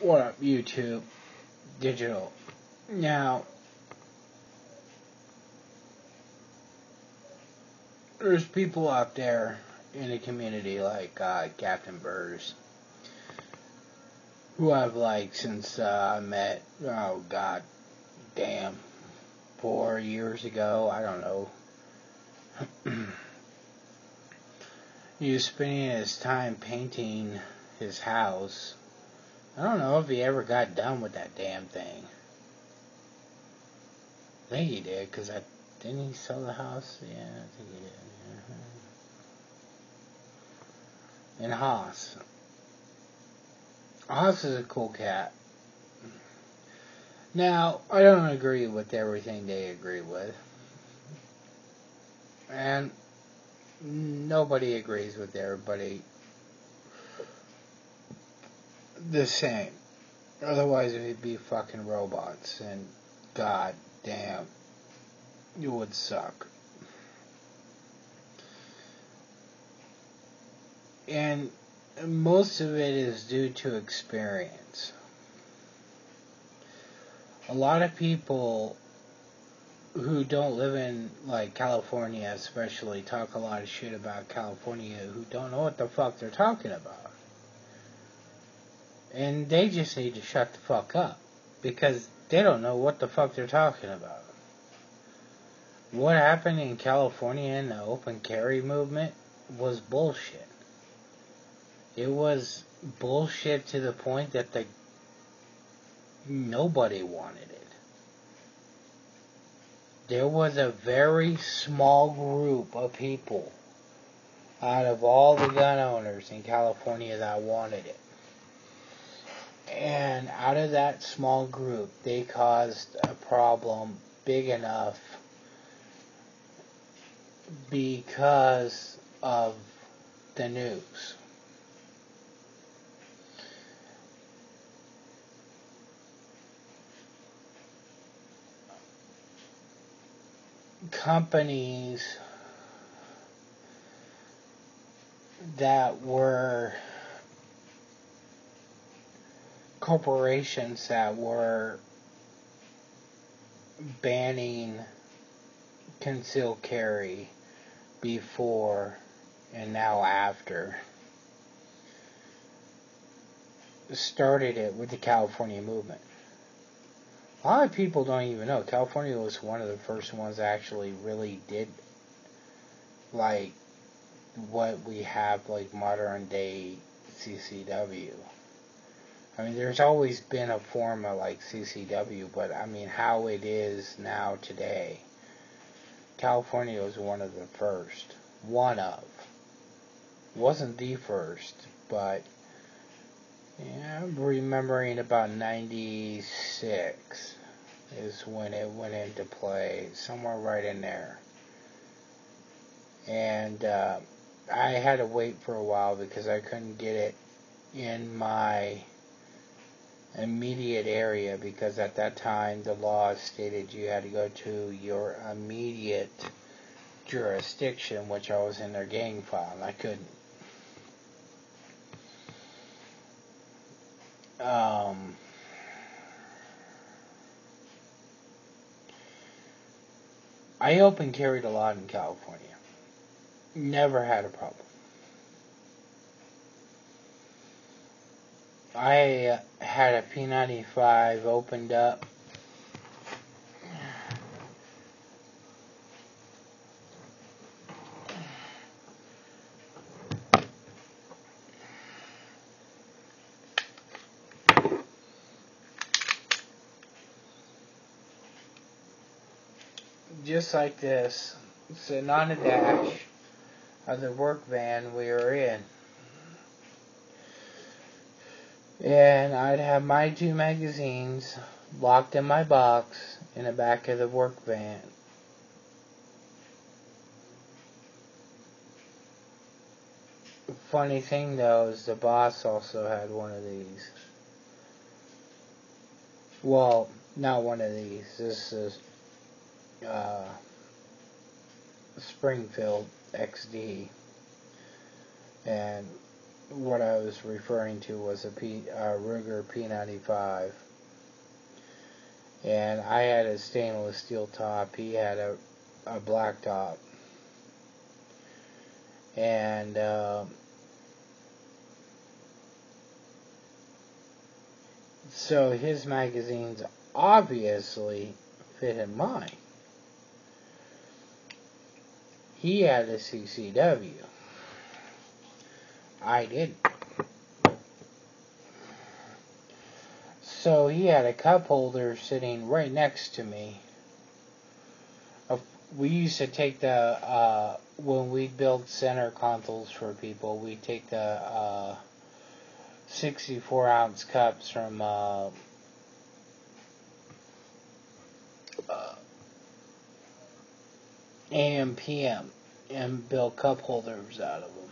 What up, YouTube Digital? Now, there's people out there in the community like Captain Burrs, who I've liked since I met, oh god damn, 4 years ago, I don't know. He was spending his time painting his house. I don't know if he ever got done with that damn thing. I think he did, because didn't he sell the house? Yeah, I think he did. And Haas. Haas is a cool cat. Now, I don't agree with everything they agree with. And nobody agrees with everybody the same. Otherwise, we'd be fucking robots. And god damn, you would suck. And most of it is due to experience. A lot of people who don't live in, like, California especially, talk a lot of shit about California who don't know what the fuck they're talking about. And they just need to shut the fuck up, because they don't know what the fuck they're talking about. What happened in California in the open carry movement was bullshit. It was bullshit to the point that nobody wanted it. There was a very small group of people out of all the gun owners in California that wanted it. And out of that small group, they caused a problem big enough because of the news. Companies that were corporations that were banning concealed carry before and now after started it with the California movement. A lot of people don't even know California was one of the first ones that actually really did, like, what we have, like, modern day CCW. I mean, there's always been a form of, like, CCW, but I mean, how it is now today, California was one of the first. One of. Wasn't the first, but yeah, I'm remembering about 96 is when it went into play, somewhere right in there. And I had to wait for a while because I couldn't get it in my immediate area, because at that time the law stated you had to go to your immediate jurisdiction, which I was in their gang file, and I couldn't. I open carried a lot in California. Never had a problem. I had a P95 opened up just like this, sitting on the dash of the work van we were in. And I'd have my 2 magazines locked in my box in the back of the work van. Funny thing though is the boss also had one of these. Well, not one of these. This is Springfield XD. And what I was referring to was a Ruger P95. And I had a stainless steel top. He had a black top. And so his magazines obviously fit in mine. He had a CCW. I didn't. So he had a cup holder sitting right next to me. We used to take the, when we built center consoles for people, we take the 64-ounce cups from AM/PM and build cup holders out of them.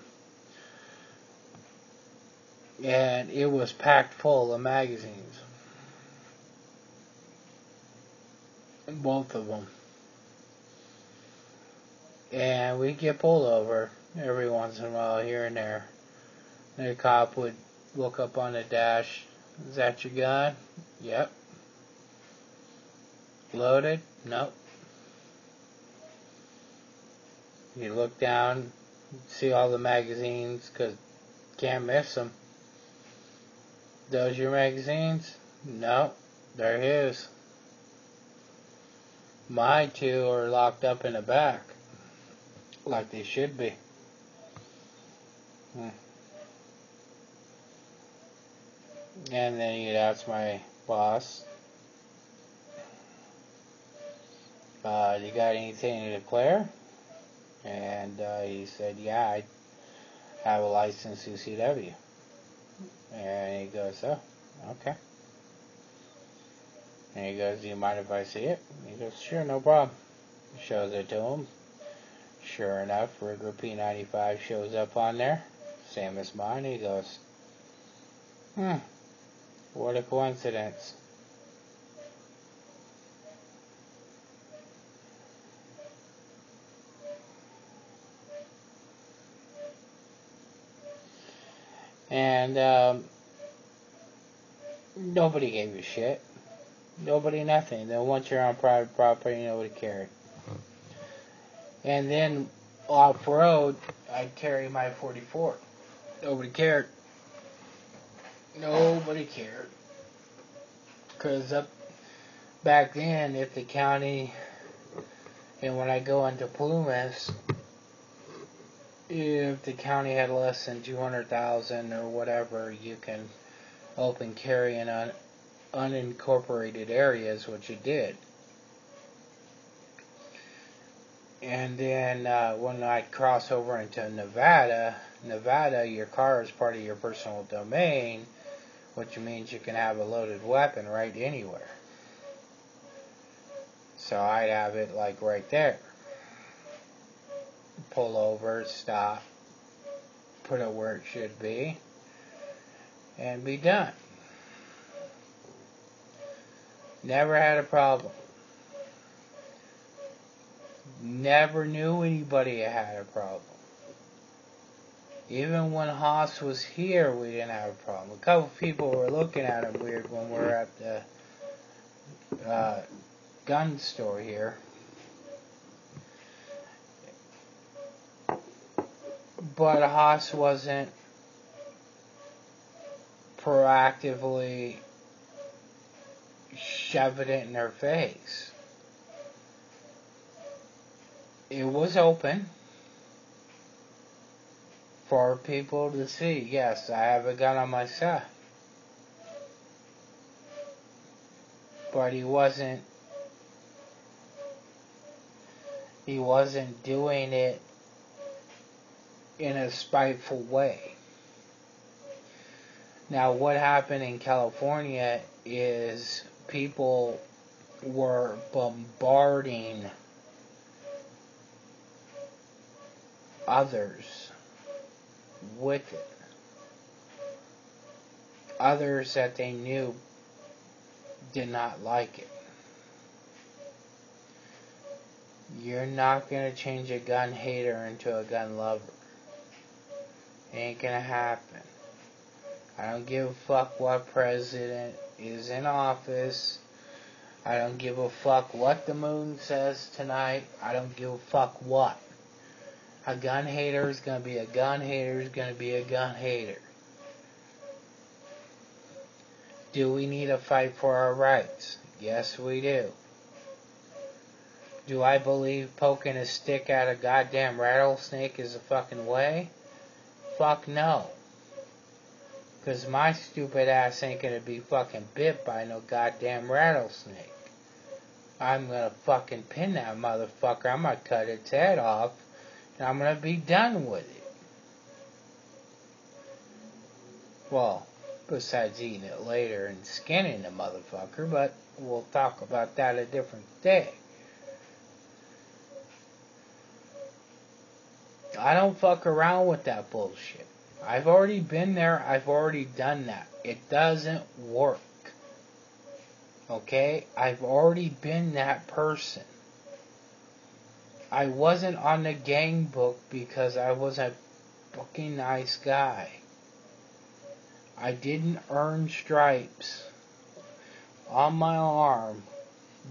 And it was packed full of magazines. Both of them. And we'd get pulled over every once in a while here and there. And the cop would look up on the dash. Is that your gun? Yep. Loaded? Nope. You look down, see all the magazines, because can't miss them. Those your magazines? No, they're his. My two are locked up in the back, like they should be. And then he'd ask my boss, you got anything to declare? And he said, yeah, I have a licensed CCW. And he goes, oh, okay. And he goes, do you mind if I see it? He goes, sure, no problem. Shows it to him. Sure enough, Ruger P95 shows up on there. Same as mine. He goes, what a coincidence. And nobody gave a shit. Nobody, nothing. Then once you're on private property, nobody cared. And then off-road, I'd carry my 44. Nobody cared. Nobody cared. Because back then, if the county, and when I go into Plumas, if the county had less than 200,000 or whatever, you can open carry in unincorporated areas, which it did. And then when I cross over into Nevada, your car is part of your personal domain, which means you can have a loaded weapon right anywhere. So I'd have it like right there. Pull over, stop, put it where it should be, and be done. Never had a problem. Never knew anybody that had a problem. Even when Haas was here, we didn't have a problem. A couple people were looking at him weird when we were at the gun store here. But Haas wasn't proactively shoving it in their face. It was open for people to see. Yes, I have a gun on my side. But he wasn't doing it in a spiteful way. Now, what happened in California is people were bombarding others with it. Others that they knew did not like it. You're not going to change a gun hater into a gun lover. It ain't going to happen. I don't give a fuck what president is in office. I don't give a fuck what the moon says tonight. I don't give a fuck what. A gun hater is going to be a gun hater is going to be a gun hater. Do we need to fight for our rights? Yes, we do. Do I believe poking a stick at a goddamn rattlesnake is a fucking way? Fuck no. Because my stupid ass ain't going to be fucking bit by no goddamn rattlesnake. I'm going to fucking pin that motherfucker. I'm going to cut its head off. And I'm going to be done with it. Well, besides eating it later and skinning the motherfucker. But we'll talk about that a different day. I don't fuck around with that bullshit. I've already been there. I've already done that. It doesn't work. Okay? I've already been that person. I wasn't on the gang book because I was a fucking nice guy. I didn't earn stripes on my arm.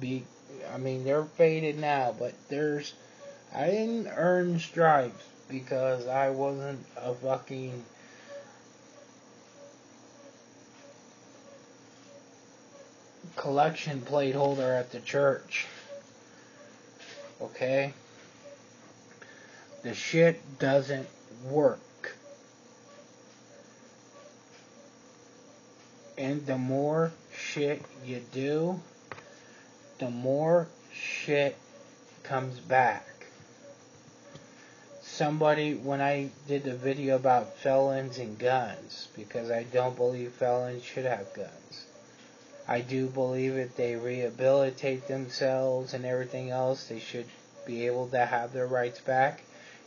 They're faded now, but I didn't earn stripes because I wasn't a fucking collection plate holder at the church. Okay? The shit doesn't work. And the more shit you do, the more shit comes back. When I did the video about felons and guns, because I don't believe felons should have guns. I do believe if they rehabilitate themselves and everything else, they should be able to have their rights back.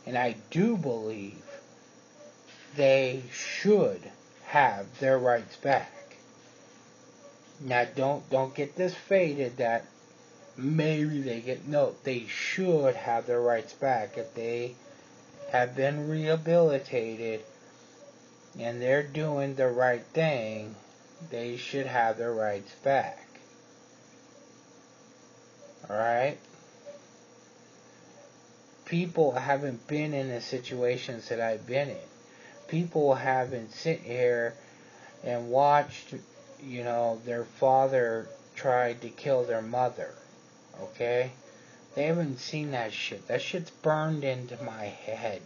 And I do believe they should have their rights back. Now don't get this faded that maybe they should have their rights back. If they have been rehabilitated and they're doing the right thing, they should have their rights back. Alright? People haven't been in the situations that I've been in. People haven't sit here and watched, their father tried to kill their mother. Okay? They haven't seen that shit. That shit's burned into my head.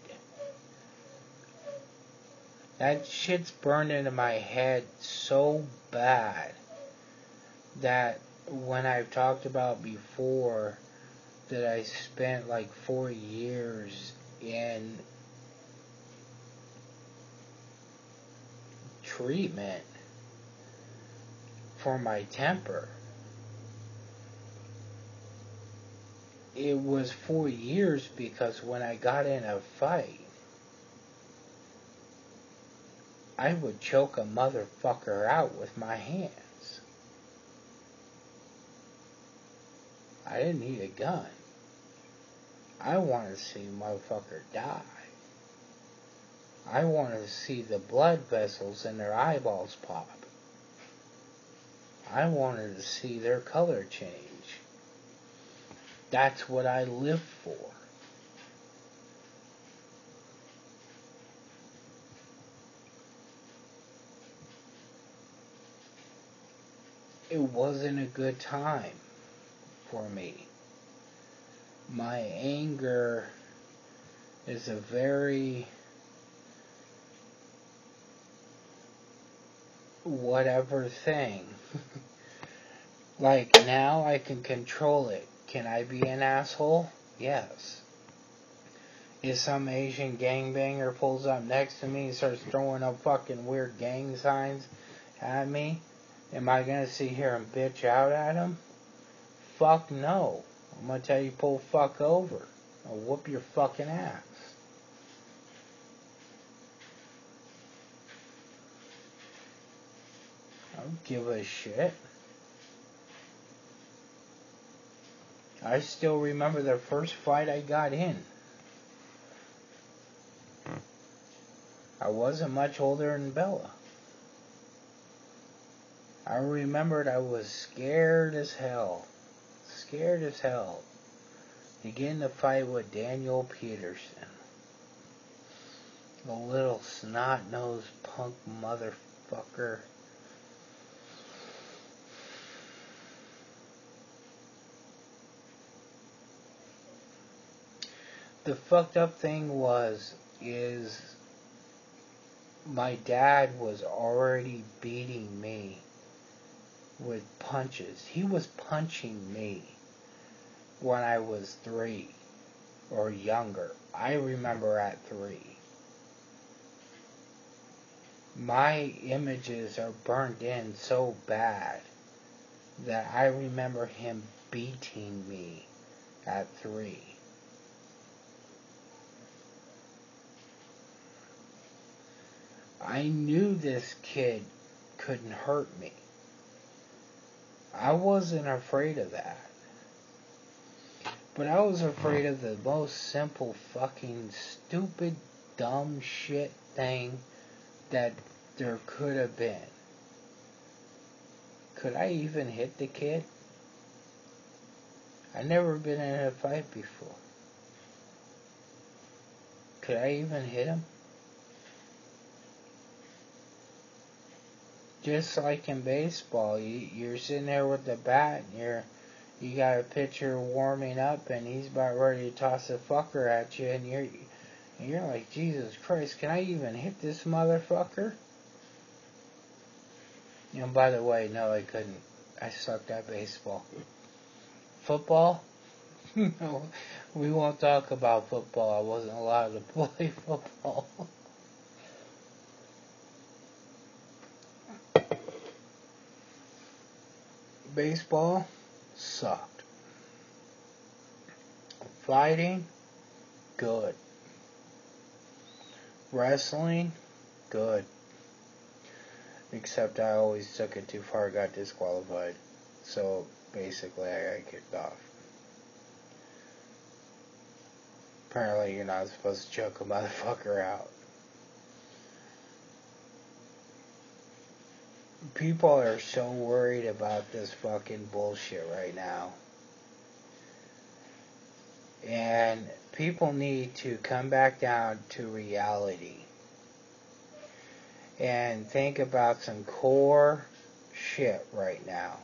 That shit's burned into my head so bad that when I've talked about before that I spent like 4 years in treatment for my temper. It was 4 years because when I got in a fight, I would choke a motherfucker out with my hands. I didn't need a gun. I wanted to see a motherfucker die. I wanted to see the blood vessels in their eyeballs pop. I wanted to see their color change. That's what I live for. It wasn't a good time for me. My anger is a very whatever thing. Like now I can control it. Can I be an asshole? Yes. If some Asian gangbanger pulls up next to me and starts throwing up fucking weird gang signs at me, am I gonna sit here and bitch out at him? Fuck no. I'm gonna tell you pull fuck over. I'll whoop your fucking ass. I don't give a shit. I still remember the first fight I got in. I wasn't much older than Bella. I remembered I was scared as hell. Scared as hell. To get in a fight with Daniel Peterson. A little snot-nosed punk motherfucker. The fucked up thing is my dad was already beating me with punches. He was punching me when I was 3 or younger. I remember at 3. My images are burnt in so bad that I remember him beating me at 3. I knew this kid couldn't hurt me. I wasn't afraid of that. But I was afraid of the most simple fucking stupid dumb shit thing that there could have been. Could I even hit the kid? I'd never been in a fight before. Could I even hit him? Just like in baseball, you're sitting there with the bat, and you got a pitcher warming up, and he's about ready to toss a fucker at you, and you're like, Jesus Christ, can I even hit this motherfucker? And by the way, no, I couldn't. I sucked at baseball. Football? No, we won't talk about football. I wasn't allowed to play football. Baseball sucked. Fighting, good. Wrestling, good. Except I always took it too far, got disqualified. So basically I got kicked off. Apparently you're not supposed to choke a motherfucker out. People are so worried about this fucking bullshit right now. And people need to come back down to reality. And think about some core shit right now.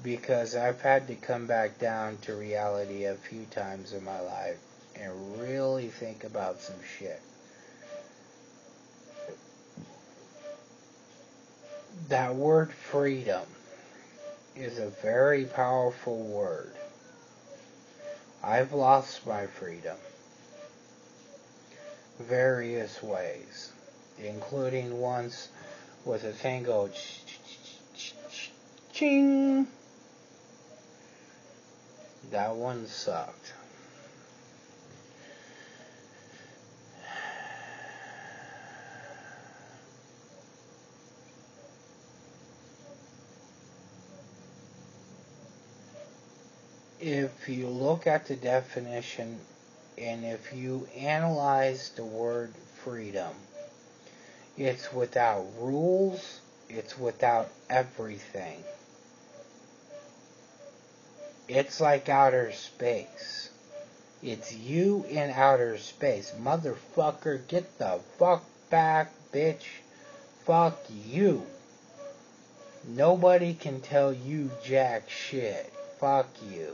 Because I've had to come back down to reality a few times in my life and really think about some shit. That word freedom is a very powerful word. I've lost my freedom various ways, including once with a thing go ching. That one sucked. If you look at the definition and if you analyze the word freedom, it's without rules, it's without everything. It's like outer space. It's you in outer space. Motherfucker, get the fuck back, bitch. Fuck you. Nobody can tell you jack shit. Fuck you.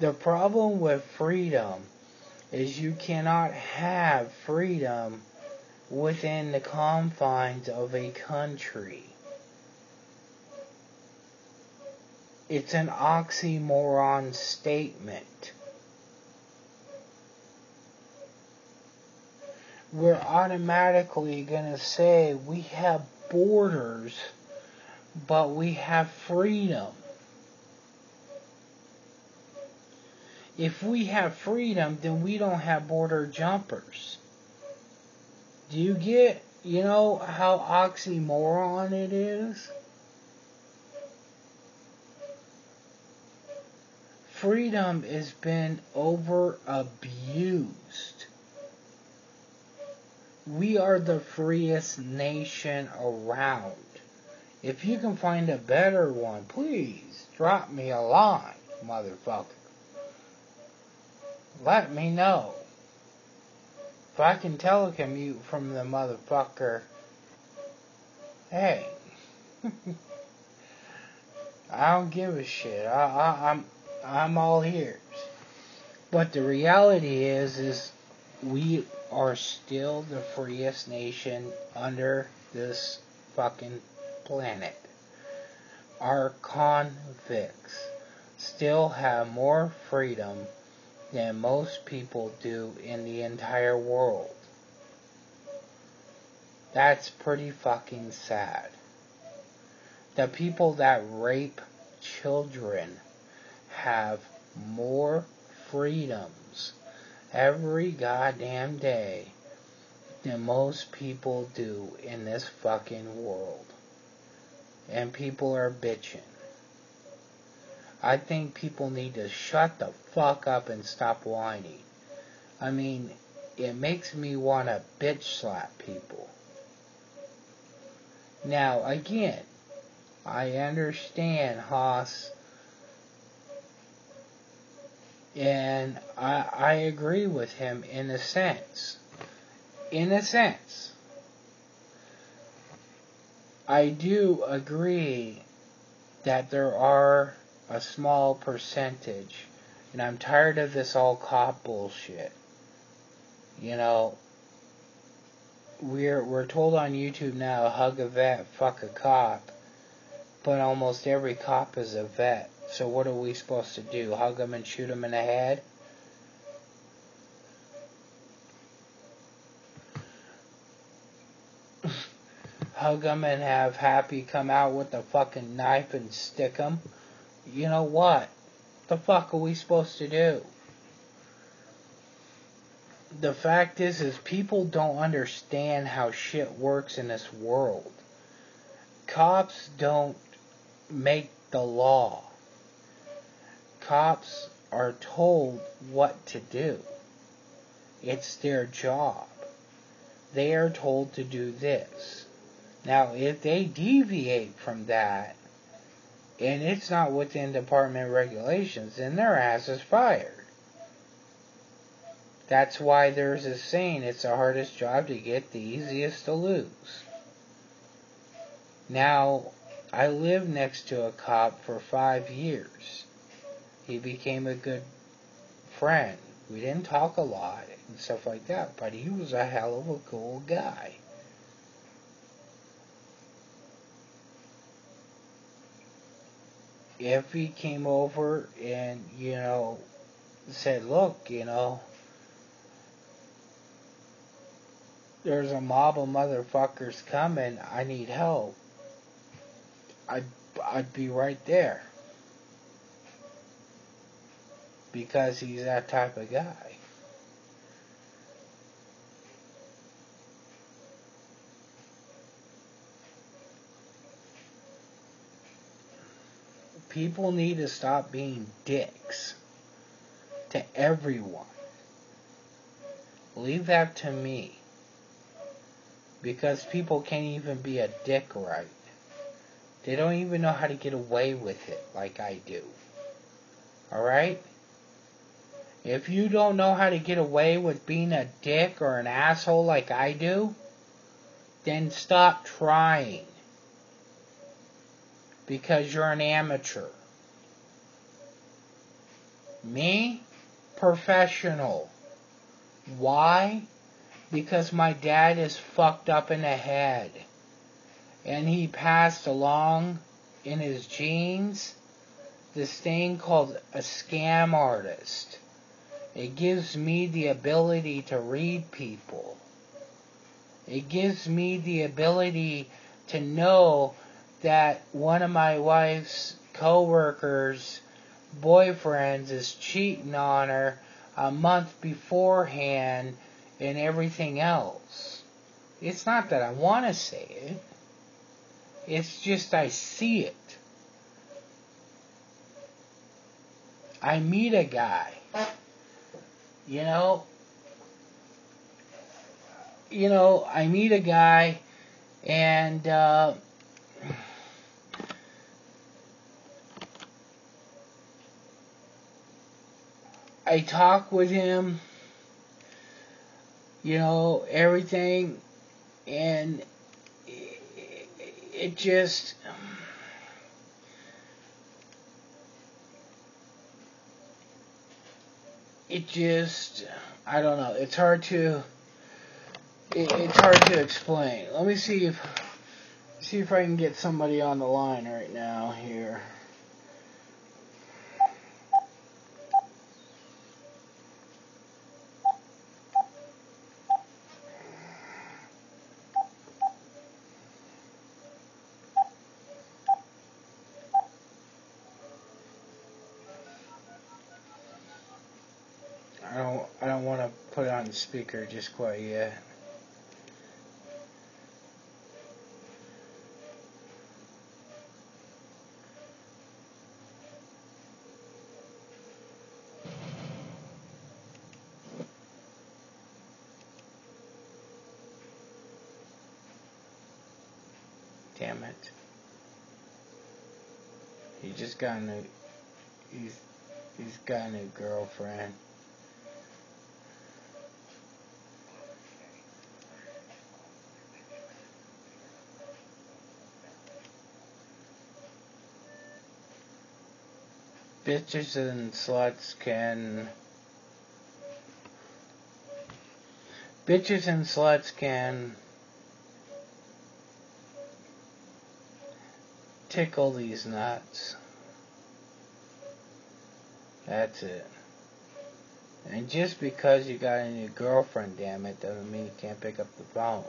The problem with freedom is you cannot have freedom within the confines of a country. It's an oxymoron statement. We're automatically going to say we have borders, but we have freedom. If we have freedom, then we don't have border jumpers. Do you get, how oxymoron it is? Freedom has been over abused. we are the freest nation around. If you can find a better one, please drop me a line, motherfucker. Let me know. If I can telecommute from the motherfucker, hey, I don't give a shit. I'm all ears. But the reality is we are still the freest nation under this fucking planet. Our convicts still have more freedom than most people do in the entire world. That's pretty fucking sad. The people that rape children have more freedoms every goddamn day than most people do in this fucking world. And people are bitching. I think people need to shut the fuck up and stop whining. I mean, it makes me want to bitch slap people. Now, again, I understand Haas, and I agree with him in a sense. In a sense. I do agree that there are a small percentage, and I'm tired of this all cop bullshit. You know, we're told on YouTube now, hug a vet, fuck a cop, but almost every cop is a vet. So what are we supposed to do? Hug them and shoot them in the head? Hug them and have Happy come out with a fucking knife and stick them? You know what? The fuck are we supposed to do? The fact is people don't understand how shit works in this world. Cops don't make the law. Cops are told what to do. It's their job. They are told to do this. Now, if they deviate from that, and it's not within department regulations, then their ass is fired. That's why there's a saying, it's the hardest job to get, the easiest to lose. Now, I lived next to a cop for 5 years. He became a good friend. We didn't talk a lot and stuff like that, but he was a hell of a cool guy. If he came over and, said, look, there's a mob of motherfuckers coming, I need help, I'd be right there. Because he's that type of guy. People need to stop being dicks to everyone. Leave that to me. Because people can't even be a dick right. They don't even know how to get away with it like I do. Alright? If you don't know how to get away with being a dick or an asshole like I do, then stop trying. Because you're an amateur. Me? Professional. Why? Because my dad is fucked up in the head. And he passed along in his genes this thing called a scam artist. It gives me the ability to read people. It gives me the ability to know that one of my wife's co-workers' boyfriends is cheating on her a month beforehand and everything else. It's not that I want to say it. It's just I see it. I meet a guy. I meet a guy and I talk with him, everything, and it just, I don't know. It's hard to explain. Let me see if I can get somebody on the line right now here. I don't want to put it on speaker just quite yet. Damn it. He just got a new he's got a new girlfriend. Bitches and sluts can tickle these nuts. That's it. And just because you got a new girlfriend, damn it, doesn't mean you can't pick up the phone.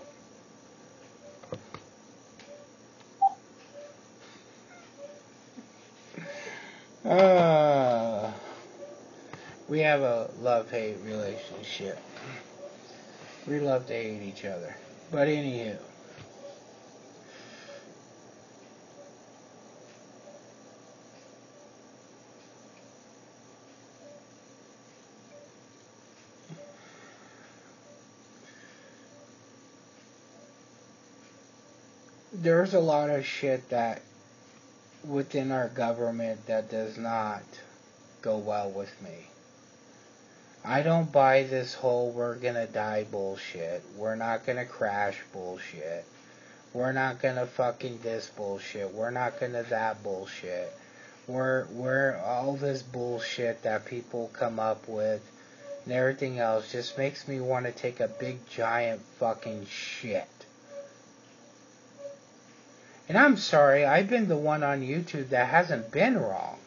We have a love-hate relationship. We love to hate each other. But anywho. There's a lot of shit that within our government that does not go well with me. I don't buy this whole we're gonna die bullshit. We're not gonna crash bullshit. We're not gonna fucking this bullshit. We're not gonna that bullshit. We're all this bullshit that people come up with and everything else just makes me want to take a big giant fucking shit. And I'm sorry, I've been the one on YouTube that hasn't been wrong.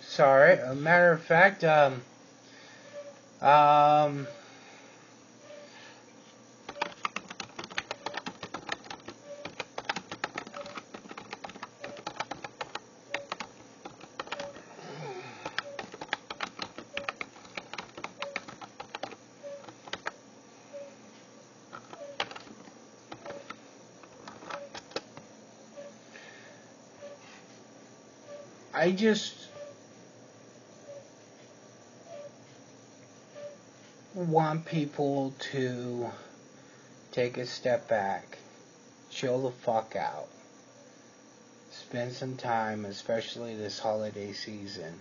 Sorry, a matter of fact, I just want people to take a step back, chill the fuck out, spend some time, especially this holiday season.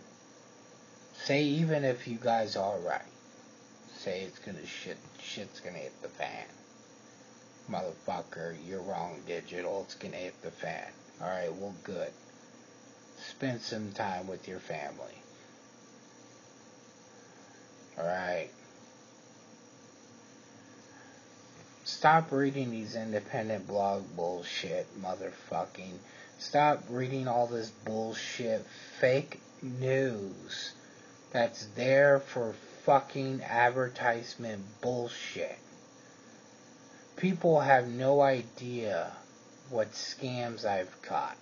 Say even if you guys are right, say shit's gonna hit the fan. Motherfucker, you're wrong, digital, it's gonna hit the fan. Alright, well good. Spend some time with your family. Alright. Stop reading these independent blog bullshit, motherfucking. Stop reading all this bullshit, fake news that's there for fucking advertisement bullshit. People have no idea what scams I've caught.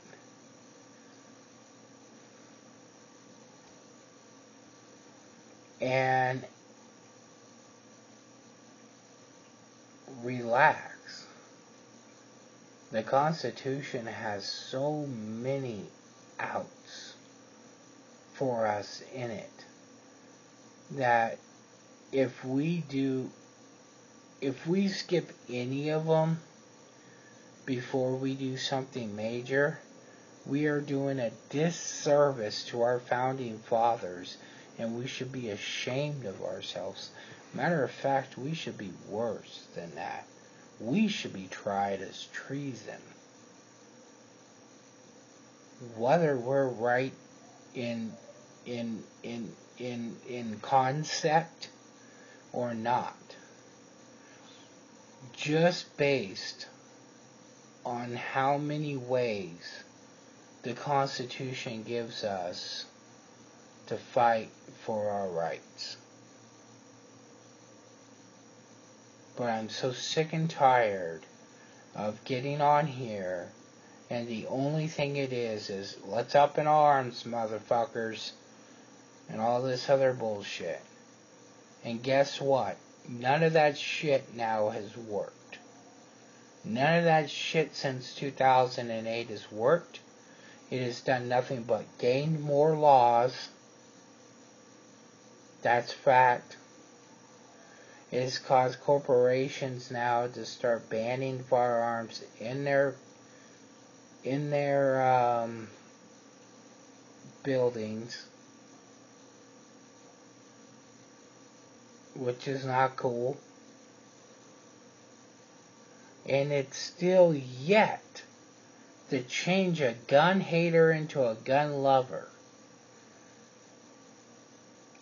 And relax. The Constitution has so many outs for us in it that if we do if we skip any of them before we do something major, we are doing a disservice to our founding fathers, and we should be ashamed of ourselves. Matter of fact, we should be worse than that. We should be tried as treason. Whether we're right in concept or not, just based on how many ways the Constitution gives us to fight for our rights. But I'm so sick and tired of getting on here, and the only thing it is let's up in arms, motherfuckers, and all this other bullshit. And guess what? None of that shit now has worked. None of that shit since 2008 has worked. It has done nothing but gain more laws. That's fact. It has caused corporations now to start banning firearms in their buildings, which is not cool. And it's still yet to change a gun hater into a gun lover.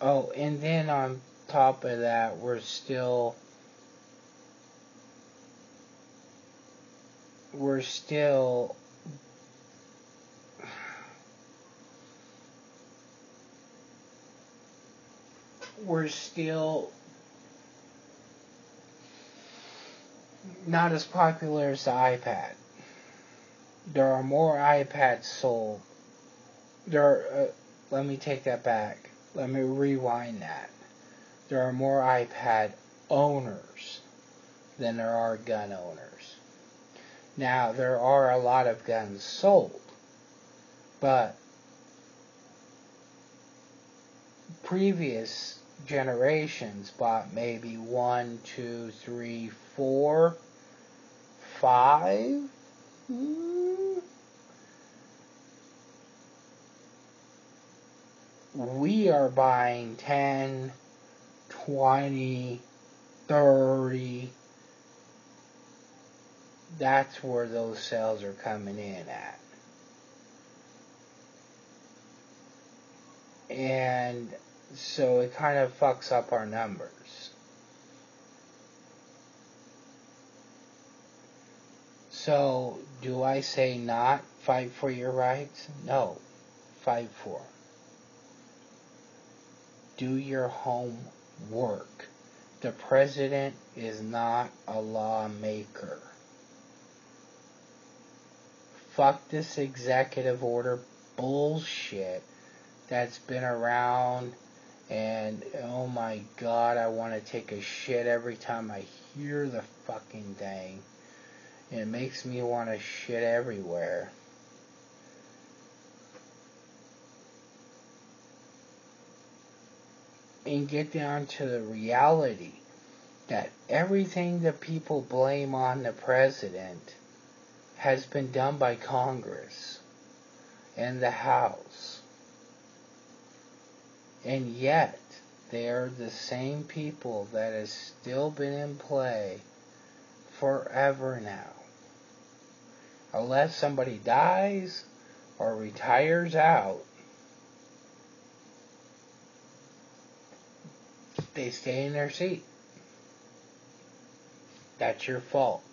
Oh, and then on top of that, we're still not as popular as the iPad. There are more iPads sold. Let me take that back. Let me rewind that. There are more iPad owners than there are gun owners. Now, there are a lot of guns sold, but previous generations bought maybe 1, 2, 3, 4, 5. We are buying 10, 20, 30. That's where those sales are coming in at. And so it kind of fucks up our numbers. So, do I say not fight for your rights? No, fight for them. Do your homework. The president is not a lawmaker. Fuck this executive order bullshit that's been around, and oh my god, I want to take a shit every time I hear the fucking thing. It makes me want to shit everywhere. And get down to the reality that everything that people blame on the president has been done by Congress and the House. And yet, they are the same people that has still been in play forever now. Unless somebody dies or retires out, they stay in their seat. That's your fault.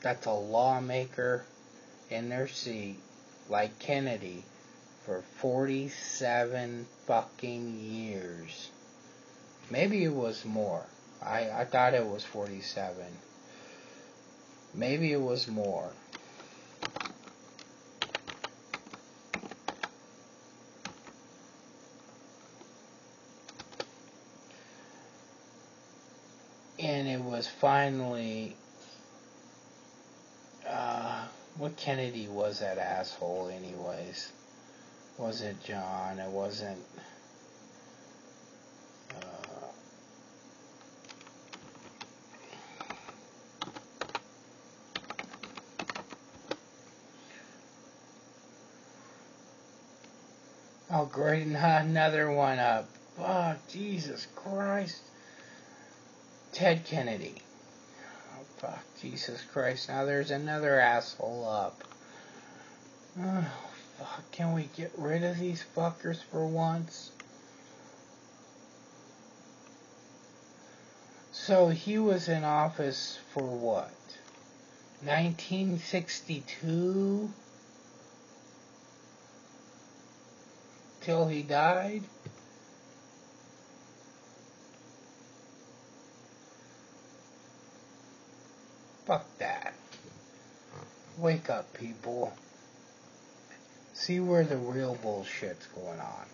That's a lawmaker in their seat, like Kennedy, for 47 fucking years. Maybe it was more. I thought it was 47. Maybe it was more. And it was finally, what Kennedy was that asshole anyways? Was it John? It wasn't, Oh, great, another one up. Oh, Jesus Christ. Ted Kennedy. Oh, fuck, Jesus Christ. Now there's another asshole up. Oh, fuck, can we get rid of these fuckers for once? So he was in office for what? 1962? Till he died? Fuck that. Wake up, people. See where the real bullshit's going on.